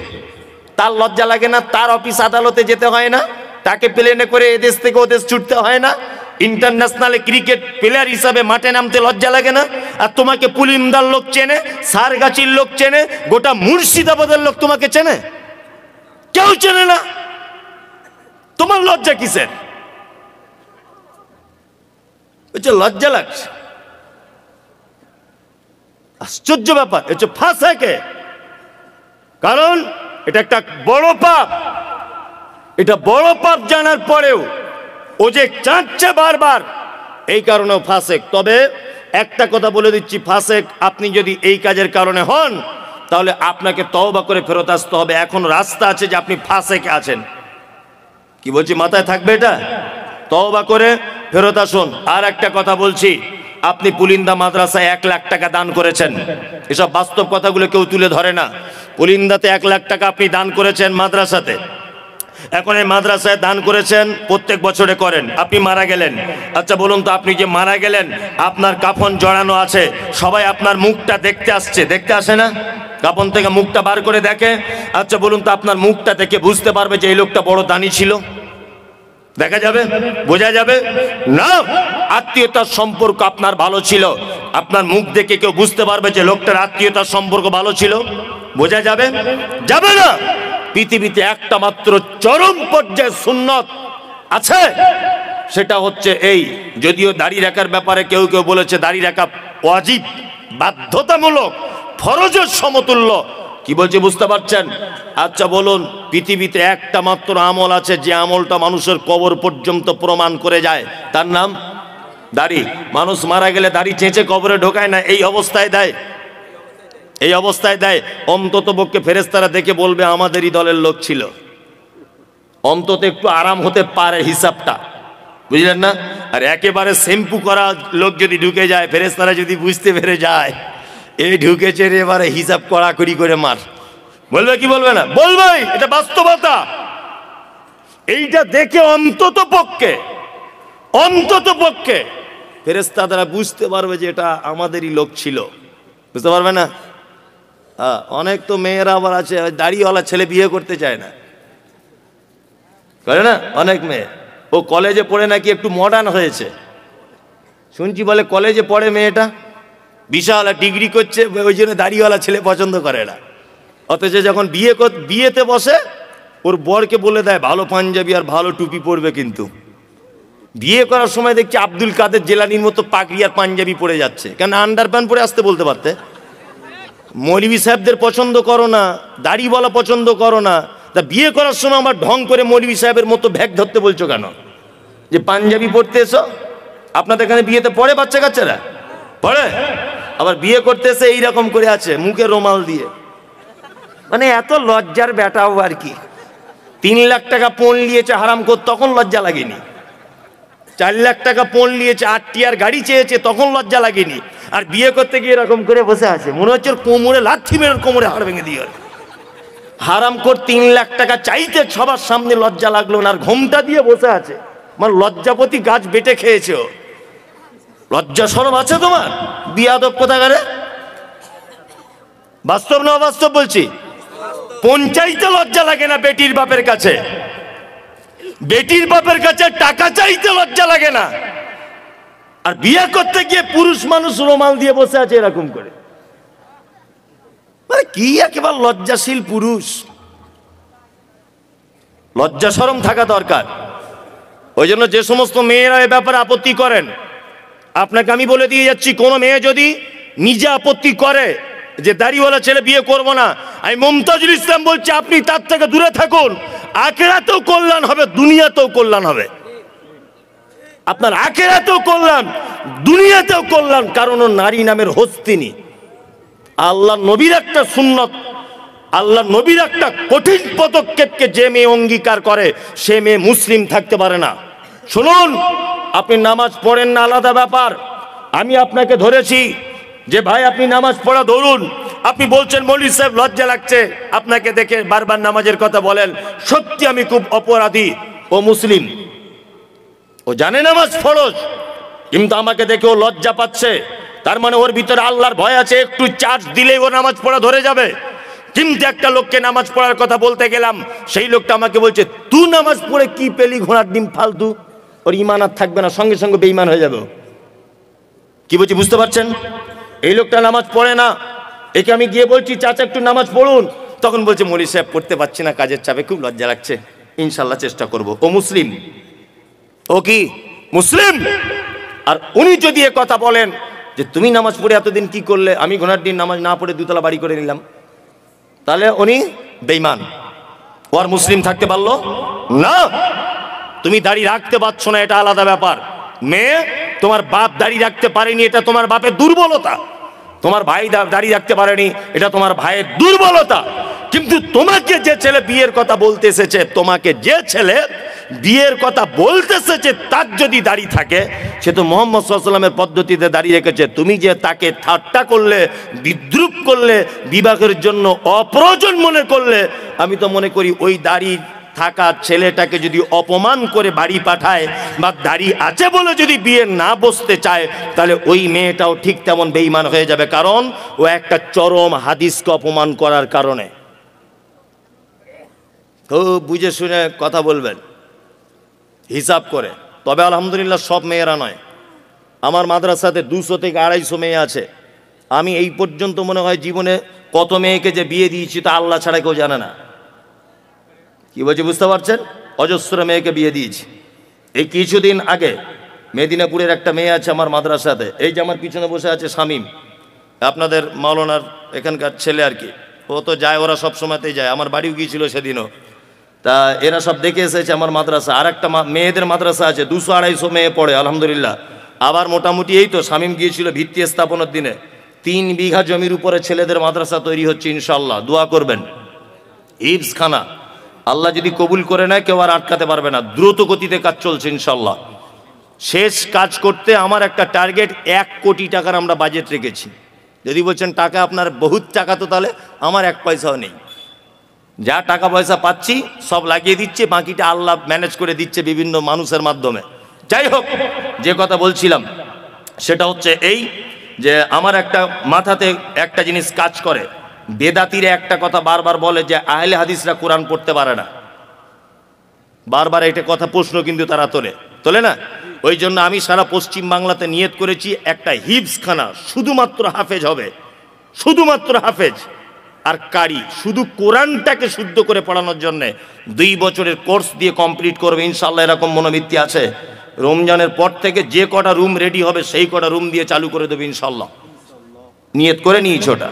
তার লজ্জা লাগে না? তার অফিস আদালতে যেতে হয় না? তাকে প্লেনে করে এদেশ থেকে ওদেশ ছুটতে হয় না? ইন্টারন্যাশনাল ক্রিকেট প্লেয়ার হিসাবে মাঠে নামতে লজ্জা লাগে না? আর তোমাকে পুলিমদার লোক চেনে, সারগাছির লোক চেনে, গোটা মুর্শিদাবাদের লোক তোমাকে চেনে? কেউ চেনে না। তোমার লজ্জা কিসের? লজ্জা লাগছে, আশ্চর্য ব্যাপার। এটা ফাঁসাকে, কারণ এটা একটা বড় পাপ। এটা বড় পাপ জানার পরেও ও যে চাচ্ছে বারবার, এই কারণেও ফাসেক। তবে একটা কথা বলে দিচ্ছি, ফাসেক আপনি যদি এই কাজের কারণে হন, তাহলে আপনাকে তওবা করে ফেরত আসতে হবে। এখন রাস্তা আছে যে আপনি ফাসেকে আছেন। কি বলছি মাথায় থাকবে এটা? তওবা করে ফেরত আসুন। আর একটা কথা বলছি, আপনি পুলিন্দা মাদ্রাসায় 1 লাখ টাকা দান করেছেন, এসব বাস্তব কথাগুলো কেউ তুলে ধরে না। পুলিন্দাতে 1 লাখ টাকা আপনি দান করেছেন মাদ্রাসাতে। এখন এই মাদ্রাসায় দান করেছেন, প্রত্যেক বছরে করেন। আপনি মারা গেলেন, আচ্ছা বলুন তো, আপনি যে মারা গেলেন, আপনার কাফন জড়ানো আছে, সবাই আপনার মুখটা দেখতে আসছে, দেখতে আসে না? কাফন থেকে মুখটা বার করে দেখে। আচ্ছা বলুন তো, আপনার মুখটা দেখে বুঝতে পারবে যে এই লোকটা বড় দানি ছিল? দেখা যাবে, বোঝা যাবে না। আত্মীয়তার সম্পর্ক আপনার ভালো ছিল, আপনার মুখ দেখে কেউ বুঝতে পারবে যে লোকটার আত্মীয়তার সম্পর্ক ভালো ছিল? বোঝা যাবে? যাবে না। পৃথিবীতে একটা মাত্র চরম পর্যায়ে সুন্নত আছে, সেটা হচ্ছে এই, যদিও দাড়ি রাখার ব্যাপারে কেউ কেউ বলেছে দাড়ি রাখা ওয়াজিব, বাধ্যতামূলক, ফরজের সমতুল্য। কি বলছে বুঝতে পারছেন? আচ্ছা বলুন, পৃথিবীতে একটা মাত্র আমল আছে যে আমলটা মানুষের কবর পর্যন্ত প্রমাণ করে যায়, তার নাম দাড়ি। মানুষ মারা গেলে দাড়ি চেঁচে কবরে ঢোকায় না, এই অবস্থায় দেয়, এই অবস্থায় দেয়। অন্তত পক্ষে ফেরেশতারা দেখে বলবে আমাদেরই দলের লোক ছিল, অন্তত একটু আরাম হতে পারে হিসাবটা, বুঝলেন না? আর একেবারে শ্যাম্পু করা লোক যদি ঢুকে যায়, ফেরেশতারা যদি বুঝতে পেরে যায় এই ঢুকেছে রে, এবারে হিসাব কড়াকড়ি করে মার, বলবে কি বলবে না? বলবে, এটা বাস্তবতা। এইটা দেখে অন্তত পক্ষে ফেরেশতারা বুঝতে পারবে যে এটা আমাদেরই লোক ছিল, বুঝতে পারবে না? অনেক তো মেয়েরা আবার আছে দাড়িওয়ালা ছেলে বিয়ে করতে চায় না, করে না অনেক মেয়ে। ও কলেজে পড়ে নাকি একটু মডার্ন হয়েছে, শুনছি বলে কলেজে পড়ে মেয়েটা, বিশাল ডিগ্রি করছে, ওই জন্য দাড়িওয়ালা ছেলে পছন্দ করে না। অথচ যখন বিয়েতে বসে ওর বরকে বলে দেয় ভালো পাঞ্জাবি আর ভালো টুপি পরবে, কিন্তু বিয়ে করার সময় দেখছি আব্দুল কাদের জেলানির মতো পাগড়ি আর পাঞ্জাবি পরে যাচ্ছে, কেন আন্ডার প্যান্ট পরে আসতে বলতে পারতে। মৌলভী সাহেবদের পছন্দ করো না, দাড়িওয়ালা পছন্দ করো না, তা বিয়ে করার সময় আমার ঢং করে মৌলভী সাহেবের মতো ভ্যাগ ধরতে বলছো কেন? যে পাঞ্জাবি পরতে এসো, আপনাদের এখানে বিয়েতে পড়ে বাচ্চা কাচ্চারা পড়ে, আবার বিয়ে করতে এসে এইরকম করে আছে মুখে রুমাল দিয়ে, মানে এত লজ্জার বেটাও আর কি। 3 লাখ টাকা পণ নিয়েছে হারাম কর, তখন লজ্জা লাগেনি। 4 লাখ টাকা পণ নিয়েছে, 8 টিয়ার গাড়ি চেয়েছে, তখন লজ্জা লাগেনি। আর বিয়ে করতে গিয়ে এরকম করে বসে আছে, মনে হচ্ছে কোমরে লাথি মেরে কোমরে হাড় ভেঙে দিয়ে। হারাম কর 3 লাখ টাকা চাইতে সবার সামনে লজ্জা লাগলো না, আর ঘোমটা দিয়ে বসে আছে, মানে লজ্জাপতি গাছ বেটে খেয়েছে। লজ্জা শরম আছে তোমার? বিয়াদব কোথাকারে। বাস্তব না অবাস্তব বলছি? পঞ্চাইতে লজ্জা লাগে না বেটির বাপের কাছে, বেটির বাপের কাছে টাকা চাইতে লজ্জা লাগে না, আর বিয়ে করতে গিয়ে পুরুষ মানুষ রুমাল দিয়ে বসে আছে এরকম করে, মানে কি একেবারে লজ্জাশীল পুরুষ। লজ্জা শরম থাকা দরকার। ওই জন্য যে সমস্ত মেয়েরা এ ব্যাপারে আপত্তি করেন, আপনাকে আমি বলে দিয়ে যাচ্ছি, কোনো মেয়ে যদি নিজে আপত্তি করে যে দাড়িওয়ালা ছেলে বিয়ে করব না, আমি মুমতাজুল ইসলাম বলছি আপনি তার থেকে দূরে থাকুন। আখিরাতেও কল্যাণ হবে, দুনিয়াতেও কল্যাণ হবে। আপনার আখিরাতেও কল্যাণ, দুনিয়াতেও কল্যাণ, কারণ ও নারী নামের হস্তিনী। আল্লাহ নবীর একটা সুন্নত, আল্লাহ নবীর একটা কঠিন পদক্ষেপকে যে মেয়ে অঙ্গীকার করে সে মেয়ে মুসলিম থাকতে পারে না। শুনুন, আপনি নামাজ পড়েন না আলাদা ব্যাপার, আমি আপনাকে ধরেছি যে ভাই আপনি নামাজ পড়া ধরুন, আপনি বলছেন মৌলভী সাহেব লজ্জা লাগছে আপনাকে দেখে বারবার নামাজের কথা বলেন, সত্যি আমি খুব অপরাধী। ও মুসলিম, ও জানে নামাজ ফরজ, কিন্তু আমাকে দেখে ও লজ্জা পাচ্ছে, তার মানে ওর ভিতরে আল্লাহর ভয় আছে, একটু চার্জ দিলেই ও নামাজ পড়া ধরে যাবে। কিন্তু একটা লোককে নামাজ পড়ার কথা বলতে গেলাম, সেই লোকটা আমাকে বলছে তুই নামাজ পড়ে কি পেলি, ঘোড়ার ডিম ফালতু, ওর ইমান আর থাকবে না, সঙ্গে সঙ্গে বেঈমান হয়ে যাবে। কি বলছি বুঝতে পারছেন? এই লোকটা নামাজ পড়ে না, একে আমি গিয়ে বলছি চাচা একটু নামাজ পড়ুন, তখন বলছে মৌলভী সাহেব পড়তে পারছি না, কাজের চাপে খুব লজ্জা লাগছে, ইনশাল্লাহ চেষ্টা করব। ও মুসলিম, ও কি মুসলিম? আর উনি যদি এ কথা বলেন যে তুমি নামাজ পড়ে এতদিন কি করলে, আমি ঘোড়ার দিন নামাজ না পড়ে 2 তলা বাড়ি করে নিলাম, তাহলে উনি বেঈমান, ও আর মুসলিম থাকতে পারলো না। তুমি দাড়ি রাখতে পারছো না, এটা আলাদা ব্যাপার। মেয়ে, তোমার বাপ দাড়ি রাখতে পারেনি, এটা তোমার বাপের দুর্বলতা। তোমার ভাই দাড়ি রাখতে পারেনি, এটা তোমার ভাইয়ের দুর্বলতা। কিন্তু তোমাকে যে ছেলে বিয়ের কথা বলতে এসেছে, তোমাকে যে ছেলে বিয়ের কথা বলতে এসেছে, তার যদি দাড়ি থাকে, সে তো মুহাম্মদ সাল্লাল্লাহু আলাইহি ওয়াসাল্লামের পদ্ধতিতে দাড়ি রেখেছে। তুমি যে তাকে ঠাট্টা করলে, বিদ্রুপ করলে, বিবাহের জন্য অপ্রয়োজন মনে করলে, আমি তো মনে করি ওই দাড়ি থাকা ছেলেটাকে যদি অপমান করে বাড়ি পাঠায়, বা দাড়ি আছে বলে যদি বিয়ে না বসতে চায়, তাহলে ওই মেয়েটাও ঠিক তেমন বেঈমান হয়ে যাবে, কারণ ও একটা চরম হাদিসকে অপমান করার কারণে। খুব বুঝে শুনে কথা বলবেন। হিসাব করে। তবে আলহামদুলিল্লাহ সব মেয়েরা নয়, আমার মাদ্রাসাতে 200 থেকে 250 মেয়ে আছে। আমি এই পর্যন্ত মনে হয় জীবনে কত মেয়েকে যে বিয়ে দিয়েছি তা আল্লাহ ছাড়া কেউ জানে না। কি বলছি বুঝতে পারছেন? অজস্র মেয়েকে বিয়ে দিয়েছি। এই কিছুদিন আগে মেদিনীপুরের একটা মেয়ে আছে আমার মাদ্রাসাতে, এই যে আমার পিছনে বসে আছে শামীম, আপনাদের মাওলানার এখানকার ছেলে আর কি। ও তো যায়, ওরা সব সময়তেই যায়, আমার বাড়িও গিয়েছিল সেদিনও। তা এরা সব দেখে এসেছে আমার মাদ্রাসা। আর একটা মেয়েদের মাদ্রাসা আছে, 200-250 মেয়ে পড়ে আলহামদুলিল্লাহ। আবার মোটামুটি এই তো শামীম গিয়েছিল ভিত্তি স্থাপনের দিনে, 3 বিঘা জমির উপরে ছেলেদের মাদ্রাসা তৈরি হচ্ছে ইনশাল্লাহ। দোয়া করবেন। হিফজখানা আল্লাহ যদি কবুল করে নেয় কেউ আর আটকাতে পারবে না। দ্রুত গতিতে কাজ চলছে ইনশাল্লাহ। শেষ কাজ করতে আমার একটা টার্গেট 1 কোটি টাকার আমরা বাজেট রেখেছি। যদি বলছেন টাকা আপনার বহুত টাকা, তো তাহলে আমার 1 পয়সাও নেই। যা টাকা পয়সা পাচ্ছি সব লাগিয়ে দিচ্ছে, বাকিটা আল্লাহ ম্যানেজ করে দিচ্ছে বিভিন্ন মানুষের মাধ্যমে। যাই হোক, যে কথা বলছিলাম সেটা হচ্ছে এই যে আমার একটা মাথাতে একটা জিনিস কাজ করে। বেদাতিরা একটা কথা বারবার বলে যে আহলে হাদিসরা কোরআন পড়তে পারে না। বারবার এটা কথা প্রশ্ন কিন্তু তারা তোলে না। ওই জন্য আমি সারা পশ্চিম বাংলাতে নিয়ত করেছি একটা হিফজখানা শুধুমাত্র হাফেজ হবে, শুধুমাত্র হাফেজ আর কারি, শুধু কোরআনটাকে শুদ্ধ করে পড়ানোর জন্যে 2 বছরের কোর্স দিয়ে কমপ্লিট করবে ইনশাল্লাহ। এরকম মনোবৃত্তি আছে। রমজানের পর থেকে যে কটা রুম রেডি হবে সেই কটা রুম দিয়ে চালু করে দেবে ইনশাল্লাহ। নিয়ত করে নিয়েছি ওটা।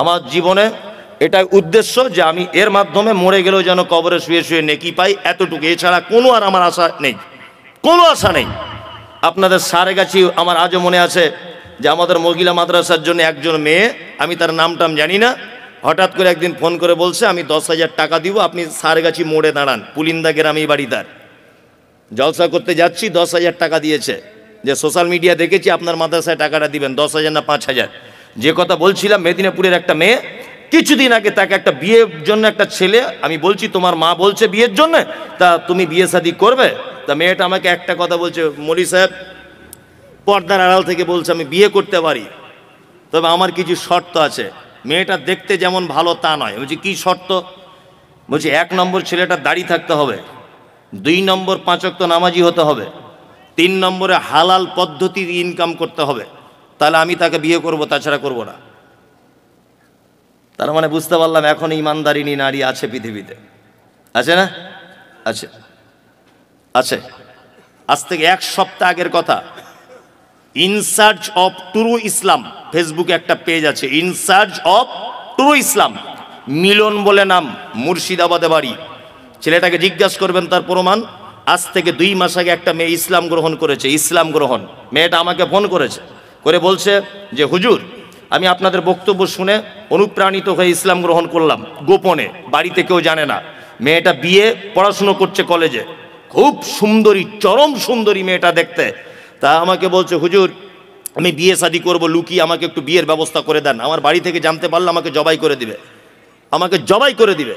আমার জীবনে এটাই উদ্দেশ্য যে আমি এর মাধ্যমে মরে গেলেও যেন কবরে শুয়ে শুয়ে নেকি পাই, এতটুকু। এছাড়া কোনো আর আমার আশা নেই, কোনো আশা নেই। আপনাদের সারেগাছি আমার আজও মনে আছে যে আমাদের মহিলা মাদ্রাসার জন্য একজন মেয়ে, আমি তার নামটাম জানি না, হঠাৎ করে একদিন ফোন করে বলছে আমি 10,000 টাকা দিব, আপনি সারেগাছি মোড়ে দাঁড়ান। পুলিন্দা গ্রামেই বাড়ি তার। জলসা করতে যাচ্ছি, 10,000 টাকা দিয়েছে। যে সোশ্যাল মিডিয়া দেখেছি আপনার মাদ্রাসায় টাকাটা দিবেন, 10,000 না 5,000। যে কথা বলছিলাম, মেদিনীপুরের একটা মেয়ে, কিছুদিন আগে তাকে একটা বিয়ের জন্য একটা ছেলে, আমি বলছি তোমার মা বলছে বিয়ের জন্য, তা তুমি বিয়ে শাদী করবে? তা মেয়েটা আমাকে একটা কথা বলছে, মৌলী সাহেব পর্দার আড়াল থেকে বলছে আমি বিয়ে করতে পারি, তবে আমার কিছু শর্ত আছে। মেয়েটা দেখতে যেমন ভালো তা নয়। বলছি কী শর্ত? বলছি 1 নম্বর ছেলেটার দাড়ি থাকতে হবে, 2 নম্বর 5 ওয়াক্ত নামাজি হতে হবে, 3 নম্বরে হালাল পদ্ধতি ইনকাম করতে হবে, তাহলে আমি তাকে বিয়ে করব, তাছাড়া করব না। তার মানে বুঝতে পারলাম এখন ইমানদারিনী নারী আছে পৃথিবীতে, আছে না? আছে, আছে। আজ থেকে 1 সপ্তাহ আগের কথা, ইন সার্চ অফ ট্রু ইসলাম, ফেসবুকে একটা পেজ আছে, ইন সার্চ অফ ট্রু ইসলাম, মিলন বলে নাম, মুর্শিদাবাদে বাড়ি। ছেলেটাকে জিজ্ঞাসা করবেন তার প্রমাণ। আজ থেকে 2 মাস আগে একটা মেয়ে ইসলাম গ্রহণ করেছে, ইসলাম গ্রহণ। মেয়েটা আমাকে ফোন করেছে, করে বলছে যে হুজুর আমি আপনাদের বক্তব্য শুনে অনুপ্রাণিত হয়ে ইসলাম গ্রহণ করলাম, গোপনে, বাড়িতে কেউ জানে না। মেয়েটা বিয়ে পড়াশুনো করছে কলেজে, খুব সুন্দরী, চরম সুন্দরী মেয়েটা দেখতে। তা আমাকে বলছে হুজুর আমি বিয়ে শাদী করবো, লুকিয়ে আমাকে একটু বিয়ের ব্যবস্থা করে দেন, আমার বাড়ি থেকে জানতে পারলে আমাকে জবাই করে দিবে, আমাকে জবাই করে দিবে।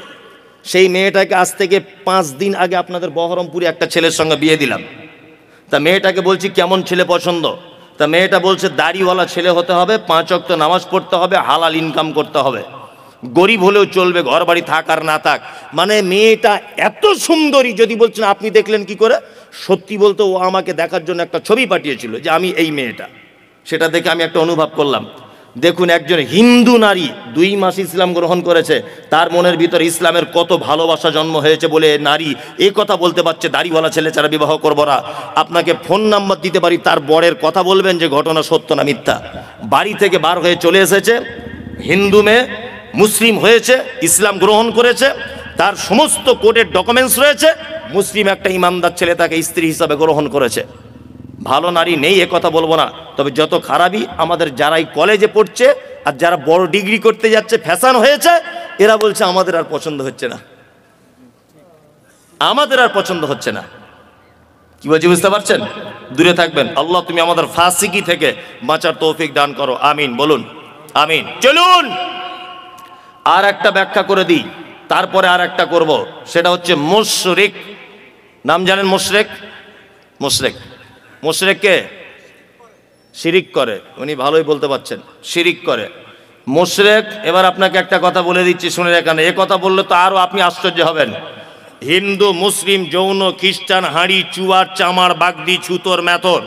সেই মেয়েটাকে আজ থেকে 5 দিন আগে আপনাদের বহরমপুরে একটা ছেলের সঙ্গে বিয়ে দিলাম। তা মেয়েটাকে বলছি কেমন ছেলে পছন্দ? তা মেয়েটা বলছে দাড়িওয়ালা ছেলে হতে হবে, 5 ওয়াক্ত নামাজ পড়তে হবে, হালাল ইনকাম করতে হবে, গরিব হলেও চলবে, ঘর বাড়ি থাক আর না থাক। মানে মেয়েটা এত সুন্দরী, যদি বলছেন আপনি দেখলেন কি করে? সত্যি বলতে ও আমাকে দেখার জন্য একটা ছবি পাঠিয়েছিল যে আমি এই মেয়েটা, সেটা দেখে আমি একটা অনুভব করলাম। দেখুন, একজন হিন্দু নারী 2 মাস ইসলাম গ্রহণ করেছে, তার মনের ভিতরে ইসলামের কত ভালোবাসা জন্ম হয়েছে বলে নারী এই কথা বলতে পারছে দাড়িওয়ালা ছেলে ছাড়া বিবাহ করবো না। আপনাকে ফোন নাম্বার দিতে পারি, তার বরের কথা বলবেন যে ঘটনা সত্য না মিথ্যা। বাড়ি থেকে বার হয়ে চলে এসেছে, হিন্দু মেয়ে, মুসলিম হয়েছে, ইসলাম গ্রহণ করেছে, তার সমস্ত কোর্টের ডকুমেন্টস রয়েছে, মুসলিম একটা ইমানদার ছেলে তাকে স্ত্রী হিসাবে গ্রহণ করেছে। ভালো নারী নেই এ কথা বলবো না, তবে যত খারাপই আমাদের যারাই কলেজে পড়ছে আর যারা বড় ডিগ্রি করতে যাচ্ছে, ফ্যাশন হয়েছে, এরা বলছে আমাদের আর পছন্দ হচ্ছে না, আমাদের আর পছন্দ হচ্ছে না। কি বলছি বুঝতে পারছেন? দূরে থাকবেন। আল্লাহ তুমি আমাদের ফাসিকি থেকে বাঁচার তৌফিক দান করো, আমিন বলুন, আমিন। চলুন আর একটা ব্যাখ্যা করে দিই, তারপরে আর একটা করব, সেটা হচ্ছে মুশরিক। নাম জানেন মুশরিক? মুশরিক, মুশরিককে শিরিক করে, উনি ভালোই বলতে পারছেন, শিরিক করে মুশরিক। এবার আপনাকে একটা কথা বলে দিচ্ছি, শুনে রাখেন, এ কথা বললে তো আরো আপনি আশ্চর্য হবেন। হিন্দু, মুসলিম, যৌন, খ্রিস্টান, হাঁড়ি, চুয়ার, চামার, বাগদি, ছুতোর, মেথর,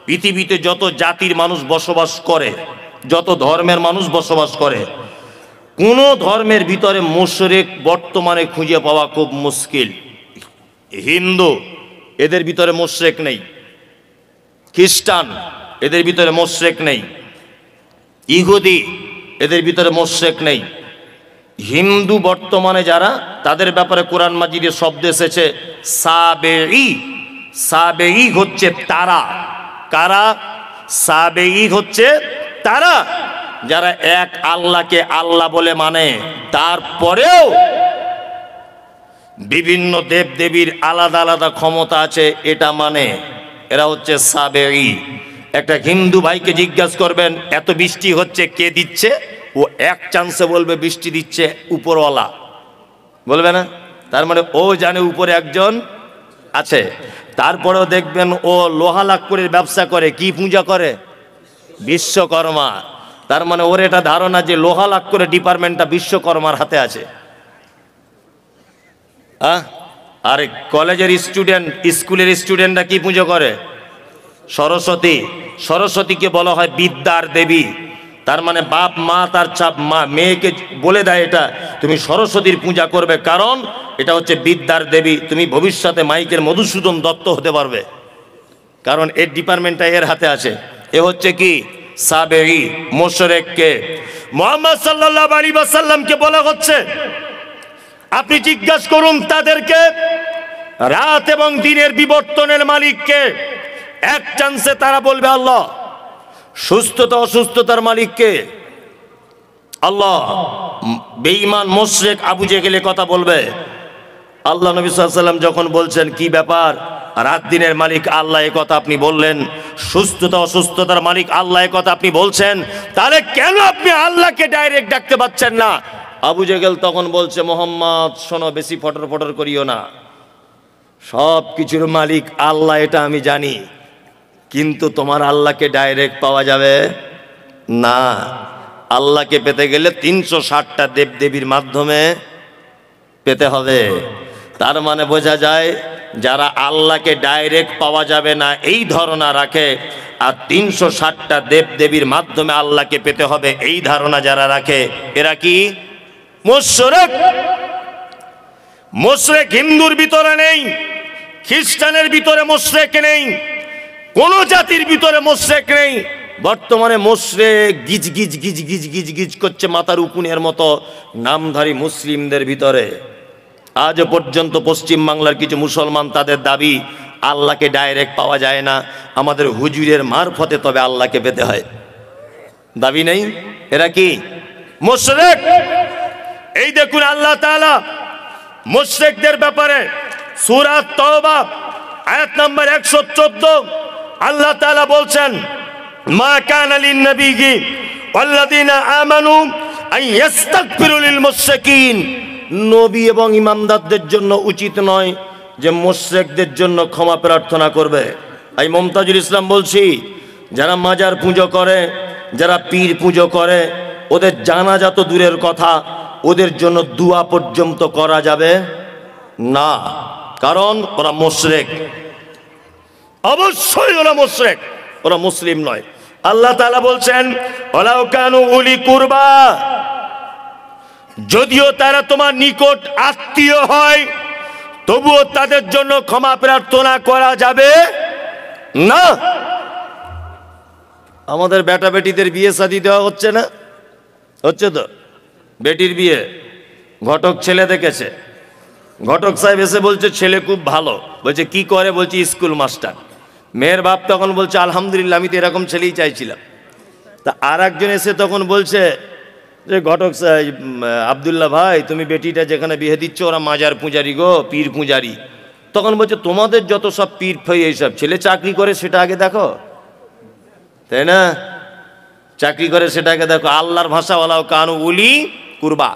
পৃথিবীতে যত জাতির মানুষ বসবাস করে, যত ধর্মের মানুষ বসবাস করে, কোনো ধর্মের ভিতরে মুশরিক বর্তমানে খুঁজে পাওয়া খুব মুশকিল। হিন্দু, এদের ভিতরে মুশরিক নেই। খ্রিস্টান, এদের ভিতরে মুশরিক নেই। ইহুদি, এদের ভিতরে মুশরিক নেই। হিন্দু বর্তমানে যারা, তাদের ব্যাপারে কোরআন মাজিদে শব্দ এসেছে সাবেঈ। সাবেঈ হচ্ছে তারা। কারা? সাবেঈ হচ্ছে তারা যারা এক আল্লাহকে আল্লাহ বলে মানে, তারপরেও বিভিন্ন দেব দেবীর আলাদা আলাদা ক্ষমতা আছে এটা মানে, এরা হচ্ছে সাবেঈ। একটা হিন্দু ভাইকে জিজ্ঞাসা করবেন এত বৃষ্টি হচ্ছে কে দিচ্ছে, ও এক চান্সে বলবে বৃষ্টি দিচ্ছে উপরওয়ালা, বলবে না? তার মানে ও জানে উপরে একজন আছে। তারপরেও দেখবেন ও লোহা লাক্কড়ের ব্যবসা করে, কি পূজা করে? বিশ্বকর্মা। তার মানে ওর এটা ধারণা যে লোহা লাক্কড়ের ডিপার্টমেন্টটা বিশ্বকর্মার হাতে আছে। আর কলেজের স্টুডেন্ট, স্কুলের স্টুডেন্টরা কি পুজো করে? সরস্বতী। সরস্বতীকে বলা হয় বিদ্যার দেবী। তার মানে বাপ মা তার মেয়েকে বলে দেয় এটা তুমি সরস্বতীর পূজা করবে, কারণ এটা হচ্ছে বিদ্যার দেবী, তুমি ভবিষ্যতে মাইকের মধুসূদন দত্ত হতে পারবে, কারণ এর ডিপার্টমেন্টটা এর হাতে আছে। এ হচ্ছে কি? সাবেঈ। মুশরিককে মুহাম্মদ সাল্লাল্লাহু আলাইহি ওয়াসাল্লামকে বলা হচ্ছে আপনি জিজ্ঞাসা করুন তাদেরকে রাত এবং দিনের বিবর্তনের মালিককে। এক চান্সে তারা বলবে আল্লাহ। সুস্থতা অসুস্থতার মালিককে? আল্লাহ। বেঈমান মুশরিক আবু জেহেল কথা বলবে। আল্লাহ নবী সাল্লাল্লাহু আলাইহি ওয়াসাল্লাম যখন বলছেন কি ব্যাপার, রাত দিনের মালিক আল্লাহ, এ কথা আপনি বললেন, সুস্থতা অসুস্থতার মালিক আল্লাহ, এ কথা আপনি বলছেন, তাহলে কেন আপনি আল্লাহকে ডাইরেক্ট ডাকতে পাচ্ছেন না? আবু জেহেল তখন বলছে মোহাম্মদ শোনো, বেশি ফটর ফটর করিও না, সব কিছুর মালিক আল্লাহ এটা আমি জানি, কিন্তু তোমার আল্লাহকে ডাইরেক্ট পাওয়া যাবে না। আল্লাহকে পেতে গেলে 360টা দেবদেবীর মাধ্যমে পেতে হবে। তার মানে বোঝা যায় যারা আল্লাহকে ডাইরেক্ট পাওয়া যাবে না এই ধারণা রাখে, আর 360টা দেবদেবীর মাধ্যমে আল্লাহকে পেতে হবে এই ধারণা যারা রাখে, এরা কি? মুশরিক। মুশরিক হিন্দুর ভিতরে নেই, খ্রিস্টানের ভিতরে মুশরিক নেই, কোন জাতির ভিতরে মুশরিক নেই। বর্তমানে মুশরিক গিজ গিজ গিজ গিজ গিজ গিজ করছে মাথার উকুনের মতো নামধারী মুসলিমদের ভিতরে। আজ পর্যন্ত পশ্চিম বাংলার কিছু মুসলমান তাদের দাবি আল্লাহকে ডাইরেক্ট পাওয়া যায় না, আমাদের হুজুরের মারফতে তবে আল্লাহকে পেতে হয়, দাবি নেই। এরা কি? মুশরিক। এই দেখুন আল্লাহ তাআলা মুশরিকদের ব্যাপারে সূরা তাওবা আয়াত নম্বর 114 আল্লাহ তাআলা বলছেন মা কানা লিন-নবিয়্যি ওয়াল্লাযীনা আমানু আন ইস্তাগফিরু লিল মুশরিকিন। নবী এবং ইমানদারদের জন্য উচিত নয় যে মুশরিকদের জন্য ক্ষমা প্রার্থনা করবে। এই মুমতাজুল ইসলাম বলছি, যারা মাজার পুজো করে, যারা পীর পুজো করে, ওদের জানাজা তো দূরের কথা, ওদের জন্য দোয়া পর্যন্ত করা যাবে না, কারণ ওরা মুশরিক। অবশ্যই ওরা মুশরিক, ওরা মুসলিম নয়। আল্লাহ তাআলা বলছেন ওয়ালাউ কানু উলি কুরবা, যদিও তারা তোমার নিকট আত্মীয় হয় তবুও তাদের জন্য ক্ষমা প্রার্থনা করা যাবে না। আমাদের বেটা বেটিদের বিয়ে শাদী দেওয়া হচ্ছে না? হচ্ছে তো। বেটির বিয়ে ঘটক ছেলে দেখেছে, ঘটক সাহেব এসে বলছে ছেলে খুব ভালো, বলছে কি করে? বলছে স্কুল মাস্টার। মেয়ের বাপ তখন বলছে আলহামদুলিল্লাহ, আমি তো এরকম ছেলেই চাইছিলাম। তা আর একজন এসে তখন বলছে যে ঘটক সাহেব আব্দুল্লাহ ভাই, তুমি বেটিটা যেখানে বিয়ে দিচ্ছ ওরা মাজার পূজারি গো, পীর পূজারি। তখন বলছে তোমাদের যত সব পীর ফই এইসব, ছেলে চাকরি করে সেটা আগে দেখো, তাই না? চাকরি করে সেটা আগে দেখো। আল্লাহর ভাষা ওয়ালাউ কানু উলি কুরবা,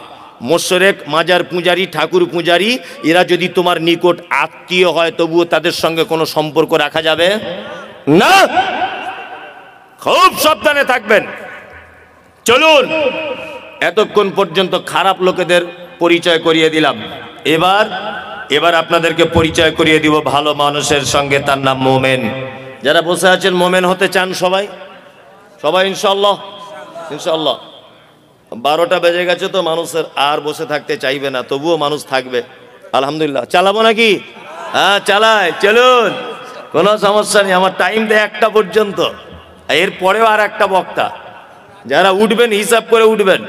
মুশরিক, মাজার পূজারি, ঠাকুর পূজারি, এরা যদি তোমার নিকট আত্মীয় হয় তবুও তাদের সঙ্গে কোনো সম্পর্ক রাখা যাবে না। খুব সাবধানে থাকবেন। চলুন, এতক্ষণ পর্যন্ত খারাপ লোকেদের পরিচয় করিয়ে দিলাম, এবার এবার আপনাদেরকে পরিচয় করিয়ে দিব ভালো মানুষের সঙ্গে, তার নাম মোমেন। যারা বসে আছেন মোমেন হতে চান সবাই সবাই ইনশাআল্লাহ ইনশাআল্লাহ। 12টা বেজে গেছে তো মানুষের আর বসে থাকতে চাইবে না, তবুও মানুষ থাকবে আলহামদুলিল্লাহ। চালাবো নাকি? হ্যাঁ চালাই, চলুন, কোনো সমস্যা নেই। আমার টাইম দেয় 1টা পর্যন্ত, এরপরেও আর একটা বক্তা। যারা উঠবেন হিসাব করে উঠবেন।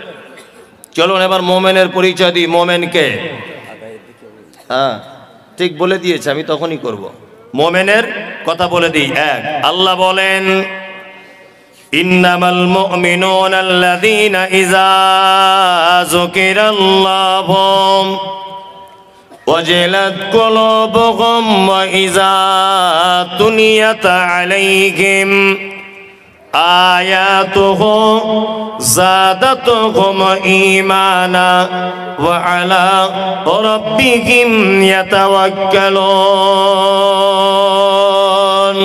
চলুন এবার মোমেনের পরিচয় দিই। মোমেনকে হ্যাঁ ঠিক বলে দিয়েছে, আমি তখনই করব। মোমেনের কথা বলে দিই। এক, আল্লাহ বলেন ইন্নামাল মুমিনুনা আল্লাযীনা ইযা যুকিরাল্লাহু ওয়াজিলাত কুলুবুহুম ওয়া ইযা তুলিয়াত আলাইহিম আয়াতুহু যাদাতুহুম ঈমানা ওয়া আলা রাব্বিহিম ইয়াতাওয়াক্কালুন।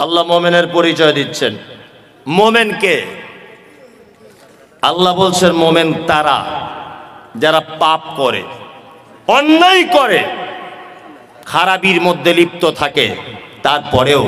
আল্লাহ মুমিনের পরিচয় দিচ্ছেন। মোমেনকে আল্লাহ বলছেন মোমেন তারা যারা পাপ করে, অন্যায় করে, খারাপির মধ্যে লিপ্ত থাকে, তারপরেও